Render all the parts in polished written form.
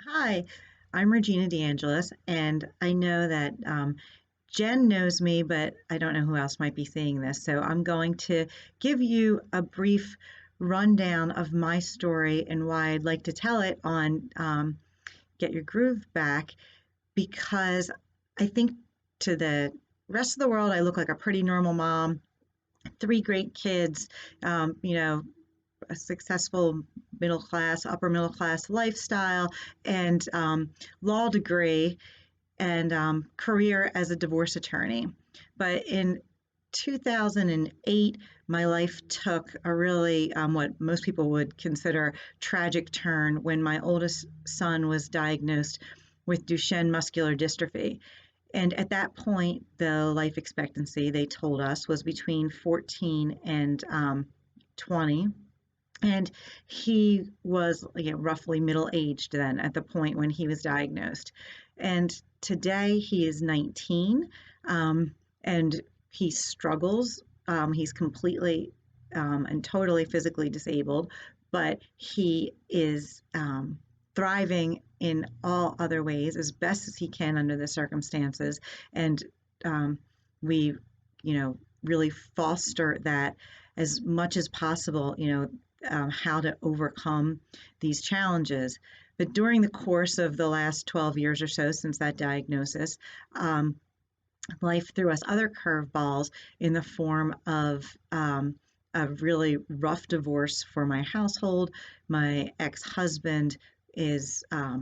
Hi, I'm Regina DeAngelis, and I know that Jen knows me, but I don't know who else might be seeing this. So I'm going to give you a brief rundown of my story and why I'd like to tell it on Get Your Groove Back, because I think to the rest of the world, I look like a pretty normal mom, three great kids, you know, a successful middle class, upper middle class lifestyle, and law degree and career as a divorce attorney. But in 2008, my life took a really, what most people would consider tragic turn when my oldest son was diagnosed with Duchenne muscular dystrophy. And at that point, the life expectancy, they told us, was between 14 and 20. And he was, roughly middle aged then at the point when he was diagnosed. And today he is 19, and he struggles. He's completely and totally physically disabled, but he is thriving in all other ways as best as he can under the circumstances. And we, really foster that as much as possible, how to overcome these challenges. But during the course of the last 12 years or so since that diagnosis, life threw us other curveballs in the form of a really rough divorce for my household. My ex husband is uh,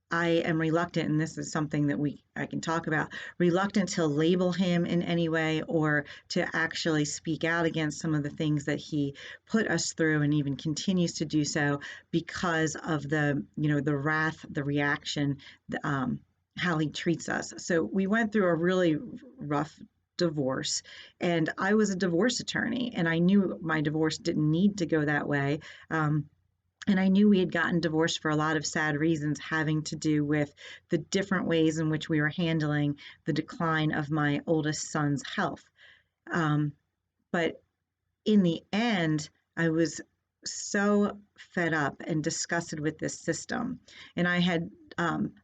I am reluctant, and this is something that I can talk about, reluctant to label him in any way or to actually speak out against some of the things that he put us through and even continues to do so because of the wrath, the reaction, how he treats us. So we went through a really rough divorce, and I was a divorce attorney, and I knew my divorce didn't need to go that way. And I knew we had gotten divorced for a lot of sad reasons having to do with the different ways in which we were handling the decline of my oldest son's health. Um, but in the end, I was so fed up and disgusted with this system. And I had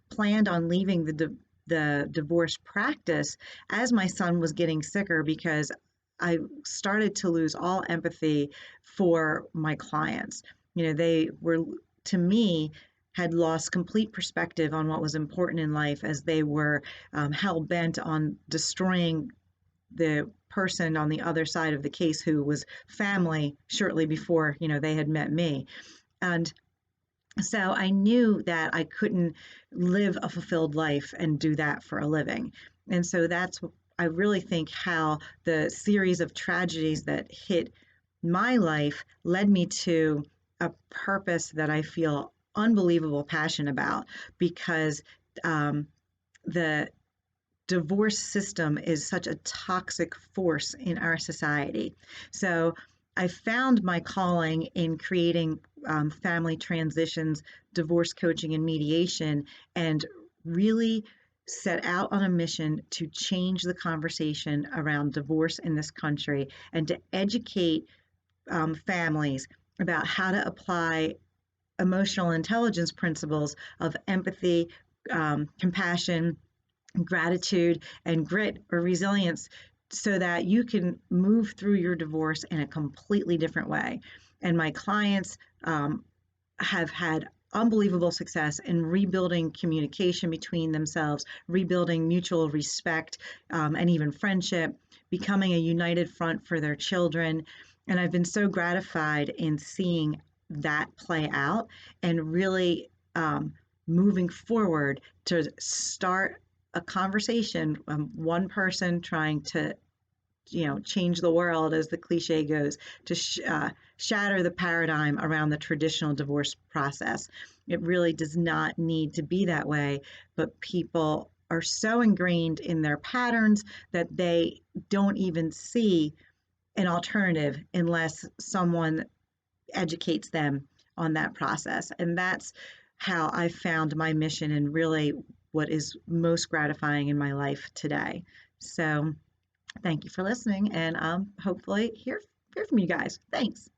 planned on leaving the divorce practice as my son was getting sicker because I started to lose all empathy for my clients. They were, to me, had lost complete perspective on what was important in life as they were hell bent on destroying the person on the other side of the case who was family shortly before they had met me. And so I knew that I couldn't live a fulfilled life and do that for a living. And so that's, I really think, how the series of tragedies that hit my life led me to a purpose that I feel unbelievable passion about, because the divorce system is such a toxic force in our society. So I found my calling in creating family transitions, divorce coaching, and mediation, and really set out on a mission to change the conversation around divorce in this country and to educate families about how to apply emotional intelligence principles of empathy, compassion, gratitude, and grit or resilience so that you can move through your divorce in a completely different way. And my clients have had unbelievable success in rebuilding communication between themselves, rebuilding mutual respect, and even friendship, becoming a united front for their children. And I've been so gratified in seeing that play out and really moving forward to start a conversation, one person trying to change the world, as the cliche goes, to shatter the paradigm around the traditional divorce process. It really does not need to be that way, but people are so ingrained in their patterns that they don't even see an alternative unless someone educates them on that process. And that's how I found my mission and really what is most gratifying in my life today. So thank you for listening, and hopefully hear from you guys. Thanks.